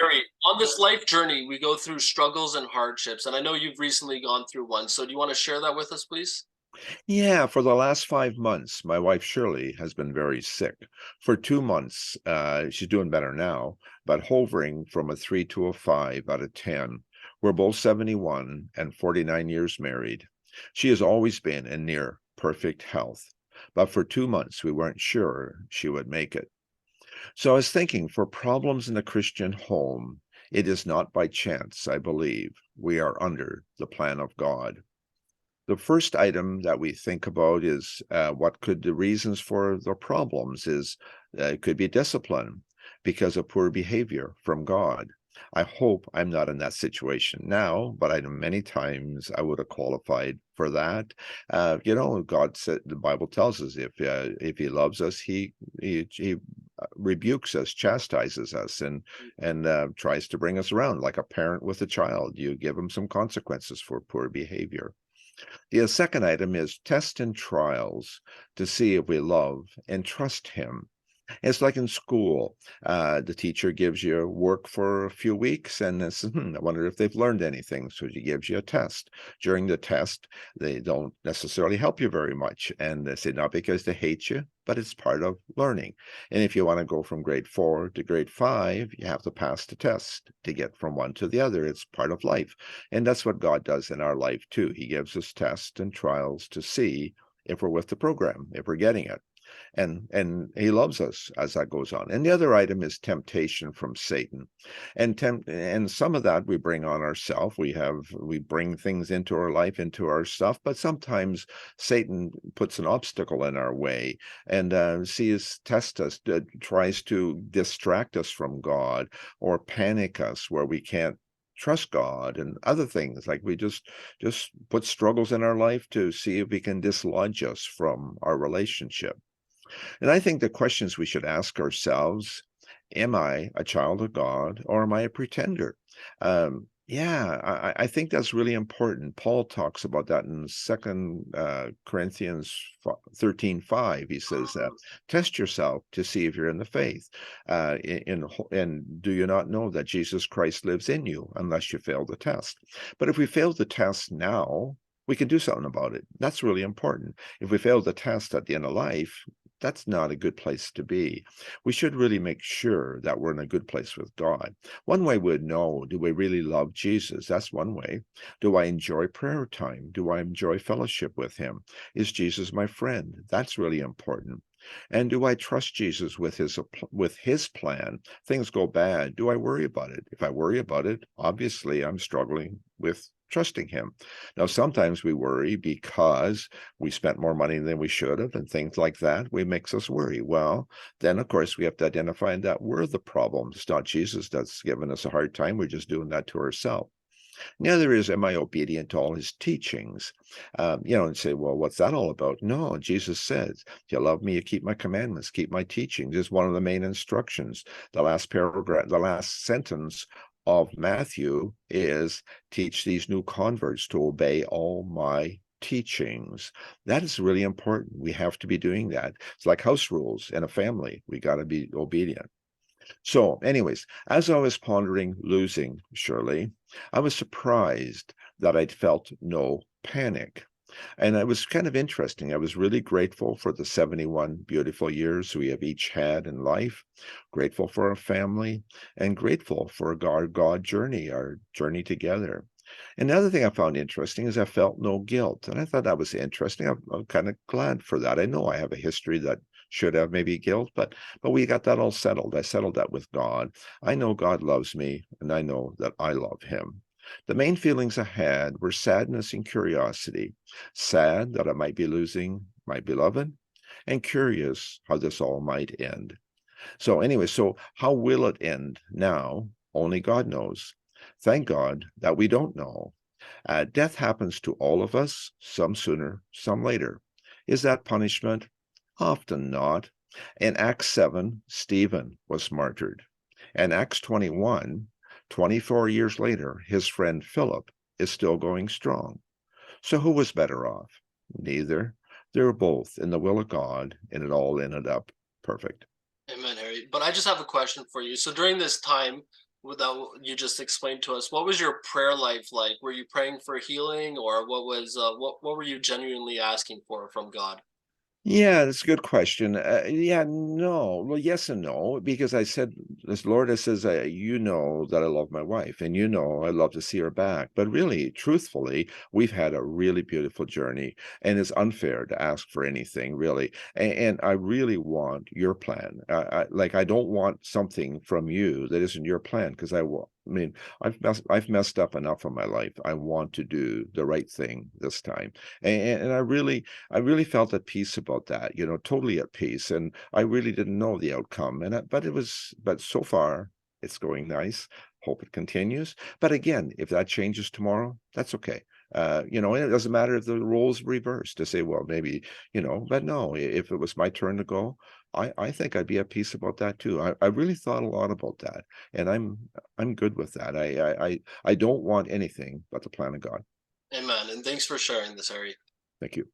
Harry, on this life journey, we go through struggles and hardships, and I know you've recently gone through one. So do you want to share that with us, please? Yeah, for the last 5 months, my wife Shirley has been very sick. For 2 months, she's doing better now, but hovering from a 3 to a 5 out of 10. We're both 71 and 49 years married. She has always been in near perfect health, but for 2 months, we weren't sure she would make it. So I was thinking, for problems in the Christian home, it is not by chance, I believe. We are under the plan of God. The first item that we think about is what could the reasons for the problems is. It could be discipline because of poor behavior from God. I hope I'm not in that situation now, but I know many times I would have qualified for that. God said, the Bible tells us, if He loves us, He rebukes us, chastises us, and tries to bring us around like a parent with a child. You give them some consequences for poor behavior. The second item is test and trials to see if we love and trust Him. It's like in school. The teacher gives you work for a few weeks and says, I wonder if they've learned anything. So she gives you a test. During the test, they don't necessarily help you very much. And they say, not because they hate you, but it's part of learning. And if you want to go from grade 4 to grade 5, you have to pass the test to get from one to the other. It's part of life. And that's what God does in our life too. He gives us tests and trials to see if we're with the program, if we're getting it, and he loves us as that goes on. And the other item is temptation from Satan, and some of that we bring on ourselves. We bring things into our life, into our stuff, but sometimes Satan puts an obstacle in our way and sees test us, tries to distract us from God or panic us where we can't trust God and other things. Like we just put struggles in our life to see if we can dislodge us from our relationship. And I think the questions we should ask ourselves, am I a child of God or am I a pretender? Yeah, I think that's really important. Paul talks about that in Second Corinthians 13:5. He says, test yourself to see if you're in the faith. And do you not know that Jesus Christ lives in you unless you fail the test? But if we fail the test now, we can do something about it. That's really important. If we fail the test at the end of life, that's not a good place to be. We should really make sure that we're in a good place with God. One way we'd know, do we really love Jesus? That's one way. Do I enjoy prayer time? Do I enjoy fellowship with Him? Is Jesus my friend? That's really important. And do I trust Jesus with his plan? Things go bad. Do I worry about it? If I worry about it, obviously I'm struggling with trusting Him. Now, sometimes we worry because we spent more money than we should have and things like that. We makes us worry. Well, then of course we have to identify that we're the problem. It's not Jesus that's giving us a hard time. We're just doing that to ourselves. The other is, am I obedient to all His teachings? And say, well, what's that all about? No, Jesus says, if you love me, you keep my commandments, keep my teachings. Is one of the main instructions. The last paragraph, the last sentence of Matthew is, teach these new converts to obey all my teachings. That is really important. We have to be doing that. It's like house rules in a family. We got to be obedient. So, anyways, as I was pondering losing Shirley, I was surprised that I'd felt no panic. And it was kind of interesting. I was really grateful for the 71 beautiful years we have each had in life, grateful for our family, and grateful for our God journey, our journey together. And the other thing I found interesting is I felt no guilt. And I thought that was interesting. I'm kind of glad for that. I know I have a history that should have maybe guilt, but we got that all settled. I settled that with God. I know God loves me, and I know that I love Him. The main feelings I had were sadness and curiosity. Sad that I might be losing my beloved, and curious how this all might end. So anyway, so how will it end now? Only God knows. Thank God that we don't know. Death happens to all of us, some sooner, some later. Is that punishment? Often not. In Acts 7, Stephen was martyred. In Acts 21, 24 years later, his friend Philip is still going strong. So who was better off? Neither. They were both in the will of God, and it all ended up perfect. Amen, Harry. But I just have a question for you. So during this time, Without you just explained to us, what was your prayer life like? Were you praying for healing, or what were you genuinely asking for from God? Yeah, that's a good question. Yeah, no. Well, yes and no, because I said, this Lord, I says, you know that I love my wife, and you know I love to see her back. But really, truthfully, we've had a really beautiful journey, and it's unfair to ask for anything, really. And I really want your plan. Like, I don't want something from you that isn't your plan, because I mean, I've messed up enough in my life. I want to do the right thing this time, and I really felt at peace about that, totally at peace, and I really didn't know the outcome, but so far, it's going nice. Hope it continues. But again, if that changes tomorrow, that's okay. And it doesn't matter if the roles reverse to say, well, maybe, but no, if it was my turn to go, I think I'd be at peace about that too. I really thought a lot about that, and I'm good with that. I don't want anything but the plan of God. Amen. And thanks for sharing this, Harry. Thank you.